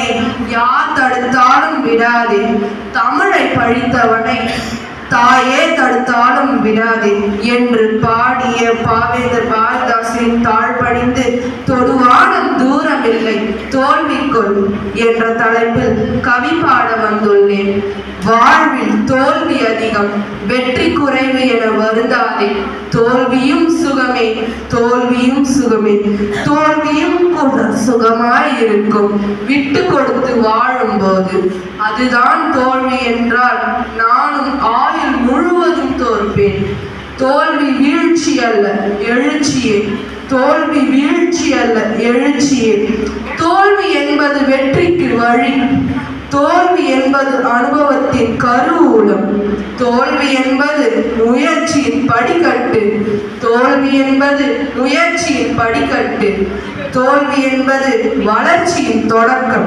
படித்தவனை யார் தடுத்தாலும் விடாதே, தமிழை பழித்தவனை தாயே தடுத்தாலும் விடாதே என்று பாடிய பாவேந்தர் பாரதிதாசனின் தாழ்பணிந்து தொடுவானும் தூரமில்லை தோல்விக்குள் என்ற தலைப்பில் கவி பாட வந்துள்ளேன். வாழ்வில் தோல்வி அதிகம், வெற்றி குறைவு என வருந்தாதே. தோல்வியும் சுகமே, தோல்வியும் சுகமே, தோல்வியும் கூட சுகமாயிருக்கும் விட்டு கொடுத்து வாழும்போது. அதுதான் தோல்வி என்றால் நானும் ஆயுள் முழுவதும் தோற்பேன். தோல்வி வீழ்ச்சி அல்ல எழுச்சியே, தோல்வி வீழ்ச்சி அல்ல எழுச்சியே. தோல்வி என்பது வெற்றிக்கு வழி, தோல்வி என்பது அனுபவத்தின் கருவூலம், தோல்வி என்பது முயற்சியின் படிக்கட்டு, தோல்வி என்பது முயற்சியின் படிக்கட்டு, தோல்வி என்பது வளர்ச்சியின் தொடக்கம்.